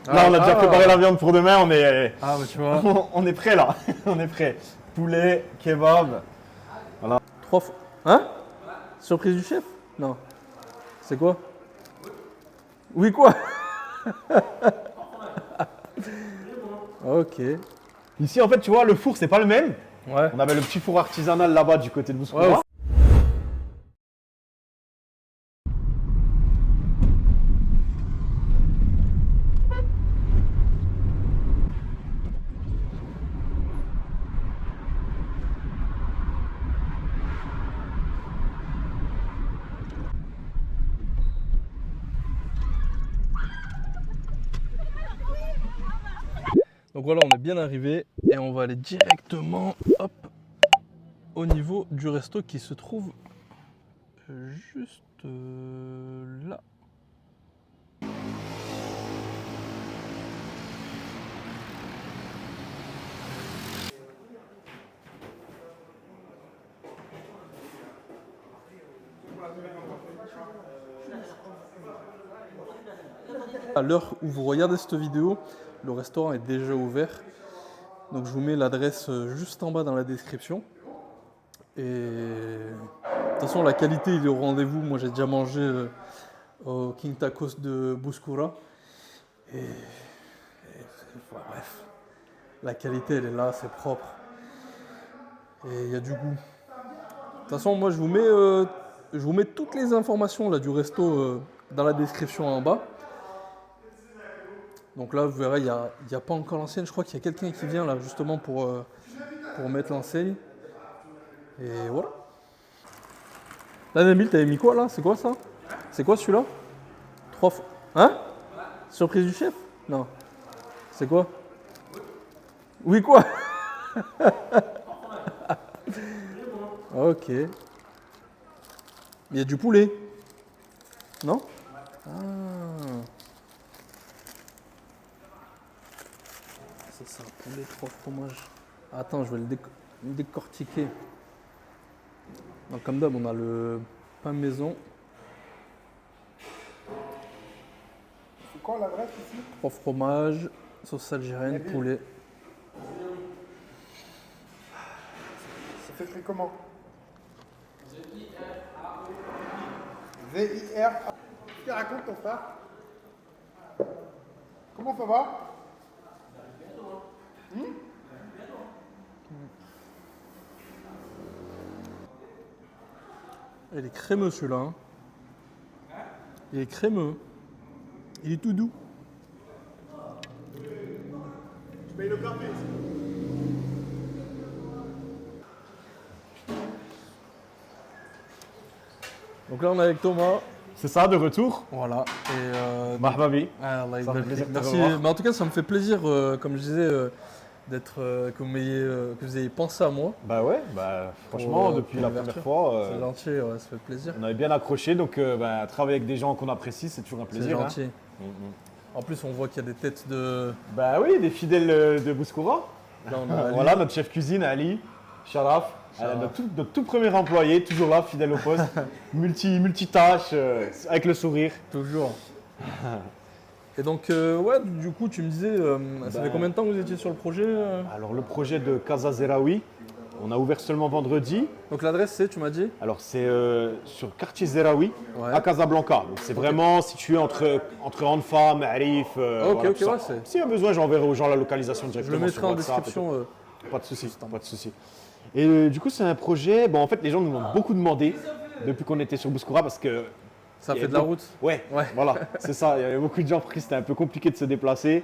Là, on a déjà préparé la viande pour demain, Ah, bah tu vois. on est prêt là. On est prêt. Poulet, kebab. Trois fois. Hein? Surprise du chef? Non. C'est quoi? Oui, quoi? Ok. Ici, en fait, tu vois, le four, c'est pas le même. Ouais. On avait le petit four artisanal là-bas du côté de Bouskoura. Ouais. Donc voilà, on est bien arrivé et on va aller directement hop, au niveau du resto qui se trouve juste là. À l'heure où vous regardez cette vidéo, le restaurant est déjà ouvert. Donc je vous mets l'adresse juste en bas dans la description. Et de toute façon, la qualité, il est au rendez-vous. Moi, j'ai déjà mangé au King Tacos de Bouskoura. Bref, la qualité, elle est là, c'est propre. Et il y a du goût. De toute façon, moi, je vous mets toutes les informations là, du resto dans la description en bas. Donc là, vous verrez, il n'y a pas encore l'enseigne. Je crois qu'il y a quelqu'un qui vient là, justement, pour mettre l'enseigne. Et voilà. Là, Nabil, t'avais mis quoi là? C'est quoi ça? C'est quoi celui-là? Trois fois. Hein? Surprise du chef? Non. C'est quoi? Oui, quoi? Ok. Il y a du poulet. Non? Ah. Ça, c'est un poulet, trois fromages. Attends, je vais le décortiquer. Donc, comme d'hab, on a le pain maison. C'est quoi l'adresse ici? Trois fromages, sauce algérienne, poulet. Ça s'écrit comment? V-I-R. Qu'est-ce qu'il raconte ton frère? Comment ça va? Il est crémeux celui-là. Hein. Il est crémeux. Il est tout doux. Je paye le café. Donc là, on est avec Thomas. C'est ça, de retour. Voilà. Et Mahbabi. Allah Ça fait ybarak plaisir fik. de te Merci. revoir. Mais en tout cas, ça me fait plaisir, comme je disais, que vous ayez pensé à moi. Bah ouais, franchement, Pour depuis la l'ouverture. première fois, C'est gentil, ouais, ça fait plaisir. on avait bien accroché. Donc, travailler avec des gens qu'on apprécie, c'est toujours un C'est plaisir. gentil. Hein. En plus, on voit qu'il y a des têtes de. Bah oui, des fidèles de Bouskoura. Là, on a Ali. Voilà, notre chef cuisine, Ali, Sharaf. Notre tout premier employé, toujours là, fidèle au poste, multitâche, avec le sourire. Toujours. Et donc, ouais, du coup, tu me disais, ça fait combien de temps que vous étiez sur le projet Alors le projet de Casa Zeraoui, on a ouvert seulement vendredi. Donc l'adresse, c'est, tu m'as dit Alors c'est sur quartier Zeraoui, Ouais. à Casablanca. Donc c'est vraiment situé entre Anfa, Marif. Ok, voilà, ok, tout ça. ouais, c'est- S'il y a besoin, j'enverrai aux gens la localisation Je directement. le mettrai sur en WhatsApp et description. tout. Pas de souci, pas de souci. Et du coup, c'est un projet. Bon, en fait, les gens nous ont beaucoup demandé depuis qu'on était sur Bouskoura parce que. Ça il y fait avait de la beaucoup- route. Ouais, Ouais. voilà, c'est ça. Il y avait beaucoup de gens pour qui c'était un peu compliqué de se déplacer.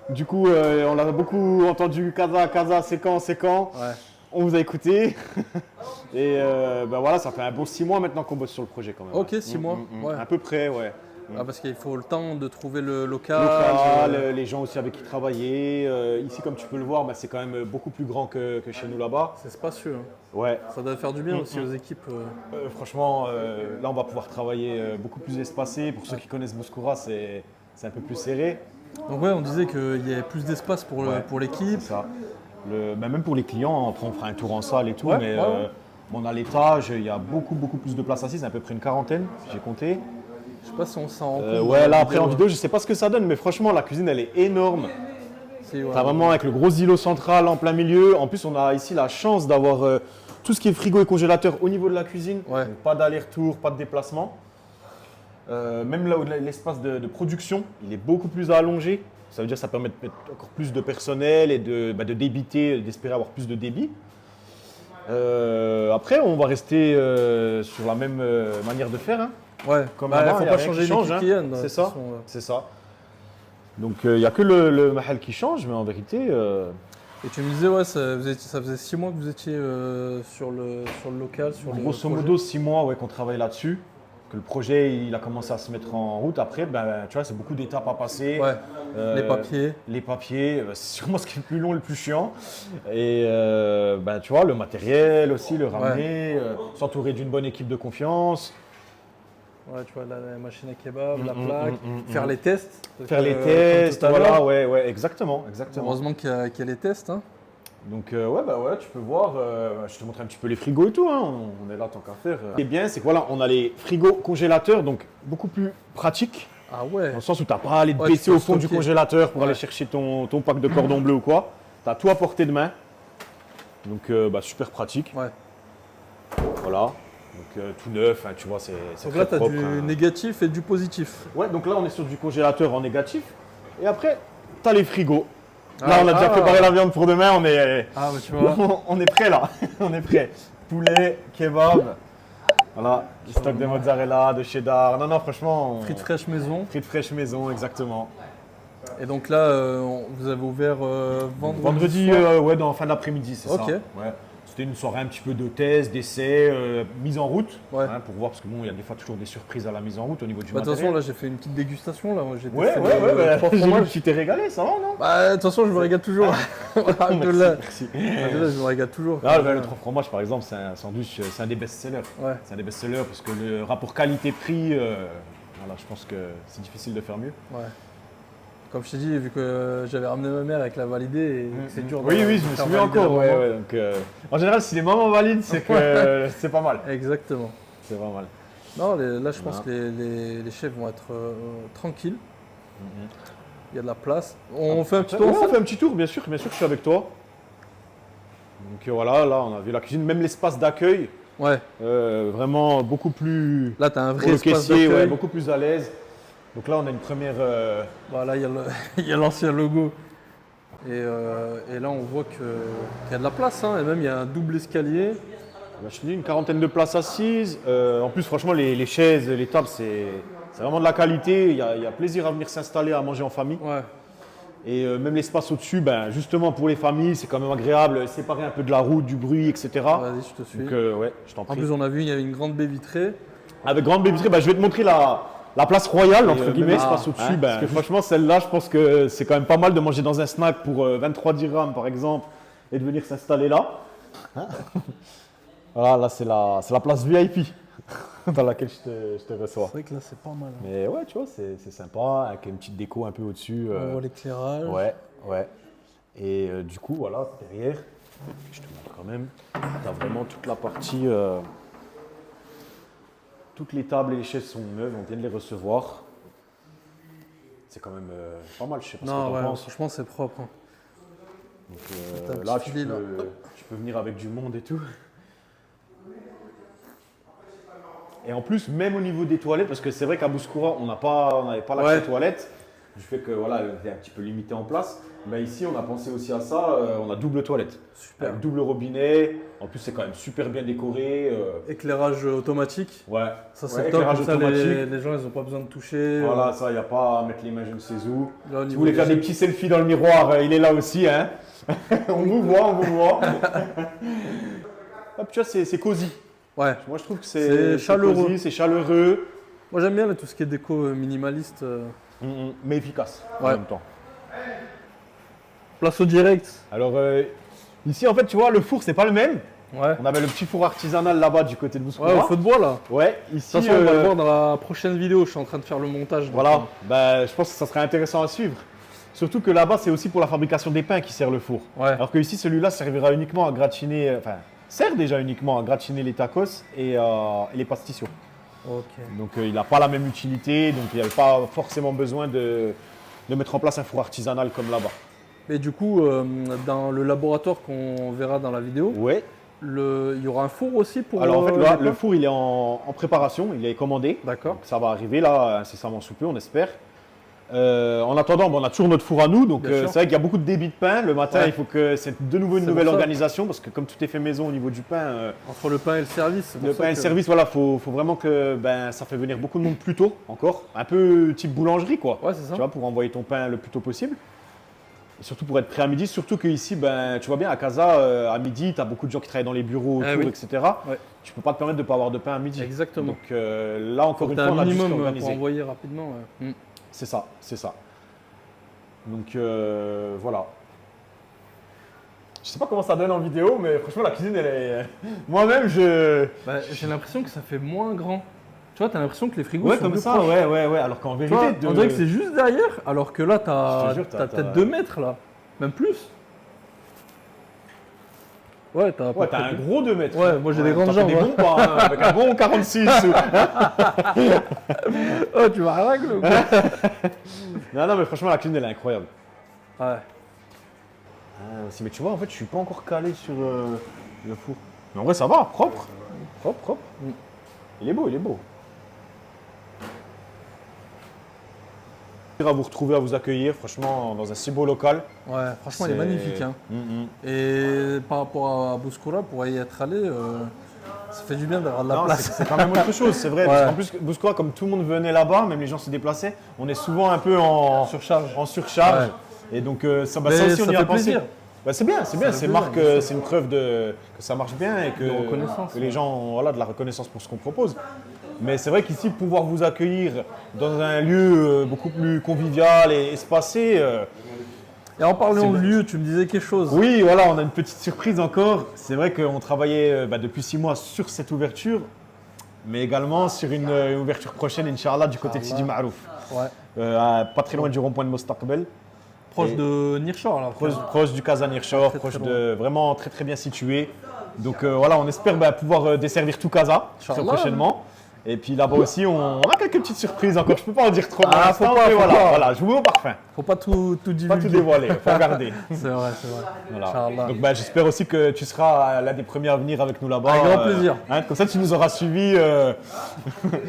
Du coup, on a beaucoup entendu Casa, c'est quand. Ouais. On vous a écouté. Et voilà, ça fait un bon 6 mois maintenant qu'on bosse sur le projet quand même. Ok, 6 mois. Ouais. À peu près, ouais. Ah, parce qu'il faut le temps de trouver le local. Local, les gens aussi avec qui travailler. Ici, comme tu peux le voir, c'est quand même beaucoup plus grand que chez nous là-bas. C'est spacieux. Hein. Ouais. Ça doit faire du bien aussi aux équipes. Franchement, là, on va pouvoir travailler beaucoup plus espacé. Pour ceux qui connaissent Bouskoura, c'est un peu plus serré. Donc, ouais, on disait qu'il y avait plus d'espace pour l'équipe. C'est ça. Même pour les clients, après, on fera un tour en salle et tout. Ouais, mais ouais. on a l'étage, il y a beaucoup plus de places assises, à peu près une quarantaine, j'ai compté. Je sais pas si on s'en rend compte. dans Ouais, la là après en vidéo, je sais pas ce que ça donne, mais franchement, la cuisine elle est énorme. Si, ouais. T'as vraiment avec le gros îlot central en plein milieu. En plus, on a ici la chance d'avoir tout ce qui est frigo et congélateur au niveau de la cuisine. Ouais. Donc, pas d'aller-retour, pas de déplacement. Même là où l'espace de production, il est beaucoup plus allongé. Ça veut dire que ça permet de mettre encore plus de personnel et de débiter, d'espérer avoir plus de débit. Après, on va rester sur la même manière de faire. Hein. Ouais, Comme bah, avant, faut y a pas rien changer qui change, l'équipe hein. qui viennent, de C'est toute ça. façon, ouais. C'est ça. Donc, il n'y a que le mahal qui change, mais en vérité, Et tu me disais, ouais, ça faisait 6 mois que vous étiez sur le local, sur le grosso projet. modo 6 mois ouais, qu'on travaille là-dessus. Que le projet il a commencé à se mettre en route. Après, ben, tu vois, c'est beaucoup d'étapes à passer. Ouais, Euh, les papiers. c'est sûrement ce qui est le plus long, le plus chiant. Et ben, tu vois, le matériel aussi, le ramener, s'entourer d'une bonne équipe de confiance. Ouais, tu vois, la machine à kebab, la Mm, plaque, faire les tests. Faire les comme tests, tout à l'heure. voilà, ouais, exactement. Heureusement qu'il y a les tests. Hein. Donc ouais, tu peux voir, je te montre un petit peu les frigos et tout, hein, on est là tant qu'à faire. Ce qui est bien, c'est que voilà, on a les frigos congélateurs, donc beaucoup plus pratiques, Ah ouais. dans le sens où tu n'as pas à aller te Ouais, baisser tu peux au fond du stocker. congélateur pour Ouais. aller chercher ton pack de cordon bleu ou quoi. Tu as tout à portée de main, donc super pratique. Ouais. Voilà, donc tout neuf, hein, tu vois, c'est Donc très là, tu as propre. du hein. négatif et du positif. Ouais, donc là on est sur du congélateur en négatif, et après tu as les frigos. Là on a déjà Ah. préparé la viande pour demain, on est... Ah, bah tu vois. On est prêt là, on est prêt. Poulet, kebab, voilà, du stock de mozzarella, de cheddar. Non, franchement, Frites fraîches maison. frites fraîches maison, exactement. Et donc là, vous avez ouvert Vendredi, soir. ouais, dans fin d'après-midi, c'est Ok. ça. Ouais. C'était une soirée un petit peu de test, d'essai, mise en route, Ouais. hein, pour voir, parce que bon, il y a des fois toujours des surprises à la mise en route au niveau du Bah, de toute matériel. façon, là, j'ai fait une petite dégustation. Là. J'ai Ouais, testé ouais, les bah, 3 j'ai vu que fromages. tu t'es régalé, ça va, non? Bah, de toute façon, je me régale toujours. Alhamdoulilah. Merci. Alhamdoulilah, je me régale toujours. Là, le 3 fromages, par exemple, c'est un sandwich, c'est un des best-sellers. Ouais. C'est un des best-sellers parce que le rapport qualité-prix, voilà, je pense que c'est difficile de faire mieux. Ouais. Comme je t'ai dit, vu que j'avais ramené ma mère avec la validée et que c'est dur de Oui, je me faire souviens valider encore. la maman. Ouais, donc, en général, si les mamans valident, c'est que c'est pas mal. Exactement. C'est pas mal. Non, là, je pense Voilà. que les chefs vont être tranquilles. Il y a de la place. On fait un petit tour Ouais, on ensemble. fait un petit tour, bien sûr, je suis avec toi. Donc voilà, là, on a vu la cuisine, même l'espace d'accueil, Ouais. vraiment beaucoup plus. Là, tu as un Pour vrai le espace caissier, d'accueil. ouais, beaucoup plus à l'aise. Donc là, on a une première. Voilà, il y a il y a l'ancien logo. Et là, on voit qu'il y a de la place. Hein, et même, il y a un double escalier. Je te dis, une quarantaine de places assises. En plus, franchement, les chaises, les tables, c'est vraiment de la qualité. Il y a plaisir à venir s'installer, à manger en famille. Ouais. Et même l'espace au-dessus, ben, justement pour les familles, c'est quand même agréable, séparer un peu de la route, du bruit, etc. Vas-y, je te suis. Donc ouais, je t'en En prie. plus, on a vu, il y avait une grande baie vitrée. Avec grande baie vitrée, ben, je vais te montrer la place royale, entre guillemets, même- l'espace au-dessus. hein, Ben, parce que franchement, celle-là, je pense que c'est quand même pas mal de manger dans un snack pour 23 dirhams, par exemple, et de venir s'installer là. Hein. Voilà, là, c'est la place VIP dans laquelle je te reçois. C'est vrai que là, c'est pas mal. Hein. Mais ouais, tu vois, c'est sympa, avec une petite déco un peu au-dessus. On voit l'éclairage. Ouais. Et du coup, voilà, derrière, je te montre quand même, tu as vraiment toute la partie. Toutes les tables et les chaises sont neuves, on vient de les recevoir. C'est quand même pas mal, je sais pas ce que Non, t'en ouais, penses. franchement, c'est propre. Hein. Donc, T'as un là, petit filet, là. tu peux venir avec du monde et tout. Et en plus, même au niveau des toilettes, parce que c'est vrai qu'à Bouskoura, on n'avait pas l'accès Ouais. aux toilettes, du fait que voilà, elle était un petit peu limitée en place. Mais ici, on a pensé aussi à ça, on a double toilette. Super. Avec double robinet, en plus c'est quand même super bien décoré. Éclairage automatique. Ouais, Ça, Ouais, c'est top. éclairage Comme ça, automatique. les gens, ils n'ont pas besoin de toucher. Voilà, ça, il n'y a pas à mettre les mains je ne sais où. Là, au Si niveau vous voulez des faire des chaises- petits selfies dans le miroir, il est là aussi. Hein. On vous voit. Hop, tu vois, c'est cosy. Ouais. Moi, je trouve que C'est chaleureux. cosy, c'est chaleureux, Moi, j'aime bien là, tout ce qui est déco minimaliste. mais efficace en Ouais. même temps. Place au direct. Alors, ici, en fait, tu vois, le four, c'est pas le même. Ouais. On avait le petit four artisanal là-bas du côté de Bouskoura. Ouais, au feu de bois là. Ouais, De ici, toute façon, on va le voir dans la prochaine vidéo. Je suis en train de faire le montage. donc, voilà, bah, je pense que ça serait intéressant à suivre. Surtout que là-bas, c'est aussi pour la fabrication des pains qui sert le four. Ouais. Alors que ici, celui-là servira uniquement à gratiner, enfin, sert déjà uniquement à gratiner les tacos et les pasticcios. Ok. Donc il n'a pas la même utilité, donc il n'y avait pas forcément besoin de mettre en place un four artisanal comme là-bas. Mais du coup, dans le laboratoire qu'on verra dans la vidéo, Ouais. il y aura un four aussi pour. Alors en fait, les le plats four il est en préparation, il est commandé. D'accord. Donc, ça va arriver là incessamment sous peu, on espère. En attendant, bon, on a toujours notre four à nous, donc Bien sûr. c'est vrai qu'il y a beaucoup de débit de pain. Le matin, Ouais. il faut que c'est de nouveau une C'est nouvelle pour ça. organisation parce que comme tout est fait maison au niveau du pain, Entre le pain et le service. c'est pour le ça pain et le que- service, voilà, faut vraiment que ça fait venir beaucoup de monde plus tôt encore, un peu type boulangerie quoi. Ouais, c'est ça. Tu vois, pour envoyer ton pain le plus tôt possible. Et surtout pour être prêt à midi, surtout qu'ici, tu vois bien, à Casa, à midi, tu as beaucoup de gens qui travaillent dans les bureaux autour, Ah oui. etc. Ouais. Tu peux pas te permettre de ne pas avoir de pain à midi. Exactement. Donc là, encore une T'as fois, on un a dû minimum pour s'organiser. envoyer rapidement. Ouais. C'est ça, c'est ça. Donc voilà. Je sais pas comment ça donne en vidéo, mais franchement, la cuisine, elle est. Moi-même, je. Bah, j'ai l'impression que ça fait moins grand. Tu vois, t'as l'impression que les frigos Ouais, sont comme plus ça, proches. ouais. Alors qu'en Tu vérité, vois, on dirait que c'est juste derrière, alors que là, Je t'as te jure, t'as- peut-être 2 mètres là. Même plus. Ouais, t'as à peu Ouais, près t'as un deux. gros 2 mètres. Ouais, moi, j'ai des grandes t'en fais jambes, Des ouais. bons pas, hein, avec un bon 46. Oh, tu vas à règle ou quoi? Non, mais franchement, la cuisine, elle est incroyable. Ouais. Mais tu vois, en fait, je suis pas encore calé sur le four. Mais en vrai, ça va, propre. Propre. Il est beau, il est beau. À vous retrouver, à vous accueillir, franchement, dans un si beau local. Ouais, franchement, il est C'est- magnifique. Hein. Et par rapport à Bouskoura, pour y être allé, ça fait du bien d'avoir de la Non, place. c'est quand même autre chose, c'est vrai. Ouais. Parce qu'en plus, Bouskoura, comme tout le monde venait là-bas, même les gens se déplaçaient, on est souvent un peu en Surcharge. surcharge. Et donc, ça Mais aussi, on ça y a fait pensé. plaisir. Bah, c'est bien, fait c'est plaisir, marque, bien sûr. c'est une preuve que ça marche bien et De reconnaissance, que les ouais. gens ont de la reconnaissance pour ce qu'on propose. Mais c'est vrai qu'ici, pouvoir vous accueillir dans un lieu beaucoup plus convivial et espacé, Et en parlant C'est de bon. lieu, tu me disais quelque chose. oui, voilà, on a une petite surprise encore. C'est vrai qu'on travaillait depuis 6 mois sur cette ouverture, mais également sur une ouverture prochaine, Inch'Allah, du côté de Sidi Marouf. Ouais. Pas très loin du rond-point de Mostaqbel. Proche Et- de Nearshore, là. Proche du Kazan Irshor, Très, proche très de vraiment très bien situé. Donc voilà, on espère pouvoir desservir tout Casa très Inch'Allah. prochainement. Et puis là-bas aussi, on a quelques petites surprises encore. Je peux pas en dire trop. pour Ah, l'instant, faut pas, mais faut voilà, pas. voilà, je vous mets au parfum. Faut pas tout Pas divulguer. tout dévoiler, faut regarder. C'est vrai, c'est vrai. Voilà. Inch'Allah. Donc j'espère aussi que tu seras l'un des premiers à venir avec nous là-bas. Avec grand plaisir. Comme ça, tu nous auras suivis.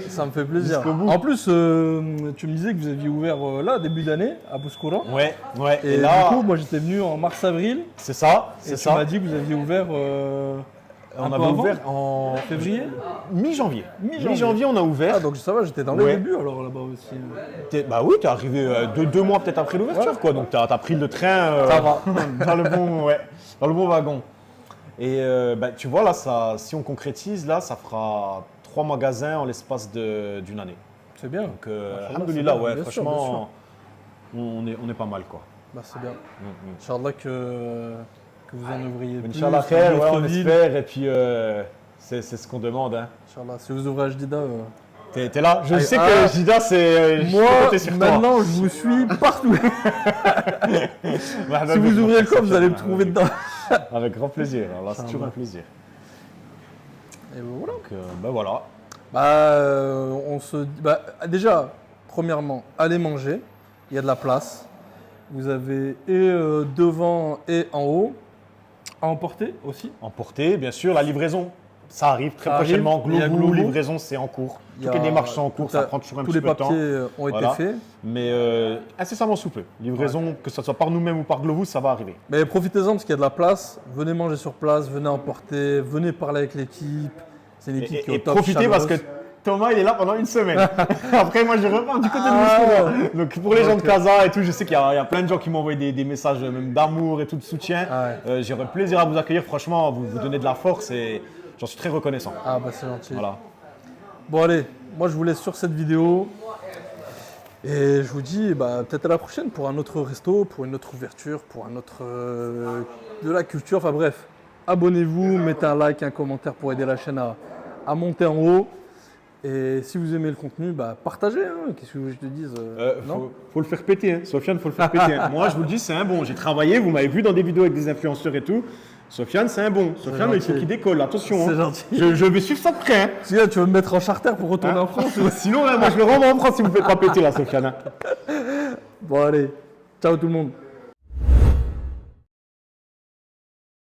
Ça me fait plaisir. Jusqu'au bout. En plus, tu me disais que vous aviez ouvert là, début d'année, à Bouskoura. Ouais. Et, là, du coup, moi j'étais venu en mars-avril. c'est ça, Et c'est tu ça. m'as dit que vous aviez ouvert un On peu avait avant, ouvert en février. mi-janvier. Mi-janvier. Mi-janvier, on a ouvert. Ah, donc ça va, j'étais dans les Ouais. débuts alors là-bas aussi. Bah oui, t'es arrivé 2 mois peut-être après l'ouverture, Ouais. quoi. Donc t'as pris le train Ça va. dans le bon wagon. Et tu vois là, si on concrétise là, ça fera 3 magasins en l'espace d'une année. C'est bien. Donc Machallah, alhamdoulilah, c'est bien, ouais, bien sûr, franchement, on est pas mal, quoi. Bah, c'est bien. Inch'Allah que vous en ouvriez plus. Inch'Allah sur khair, ouais, d'autres on villes. espère. Et puis c'est ce qu'on demande. Hein. Inch'Allah. Si vous ouvrez Jdida, T'es là. Je sais ah, que Jida, c'est. je moi, peux compter sur toi. maintenant, je vous suis partout. Si vous ouvrez le coffre, vous allez me trouver dedans. Avec grand plaisir. Alors là, c'est toujours un Inch'Allah. plaisir. Et voilà. Donc voilà. On se dit, déjà, premièrement, allez manger. Il y a de la place. Vous avez et devant et en haut. À emporter aussi. Emporter, bien sûr, la livraison. Ça arrive très Ça arrive, prochainement. il y a Globo, Globo. livraison, c'est en cours. Il y Toutes les a démarches sont en cours, tout ça à- prend toujours un Tous petit les peu de temps. papiers ont été Voilà. faits. Mais incessamment sous peu. Livraison, que ce soit par nous-mêmes ou par Globus, ça va arriver. Mais profitez-en parce qu'il y a de la place. Venez manger sur place, venez emporter, venez parler avec l'équipe. C'est une équipe qui est au Et top. profitez parce que chaleureuse. Thomas, il est là pendant une semaine. Après, moi, je repars du côté de Ah. Moscou. Donc, pour les gens de Ok. Casa et tout, je sais qu'il y a plein de gens qui m'ont envoyé des messages même d'amour et tout, de soutien. Ah ouais. J'aurai plaisir à vous accueillir. Franchement, vous donnez de la force et j'en suis très reconnaissant. Ah bah c'est gentil. Voilà. Bon allez, moi je vous laisse sur cette vidéo. Et je vous dis peut-être à la prochaine pour un autre resto, pour une autre ouverture, pour un autre de la culture. Enfin bref, abonnez-vous, mettez un like, un commentaire pour aider la chaîne à monter en haut. Et si vous aimez le contenu, partagez. Hein. Qu'est-ce que vous voulez que je te dise non Faut le faire péter, hein. Sofiane, faut le faire péter. hein. Moi, je vous le dis, c'est un bon. J'ai travaillé, vous m'avez vu dans des vidéos avec des influenceurs et tout. Sofiane, c'est un bon. Sofiane, il faut gentil. qu'il décolle, attention. C'est hein. gentil. Je vais suivre ça de près. Hein. Tu veux me mettre en charter pour retourner en France ou... Sinon, là, moi, je le renvoie en France si vous ne faites pas péter, là, Sofiane. hein. Bon, allez. Ciao tout le monde.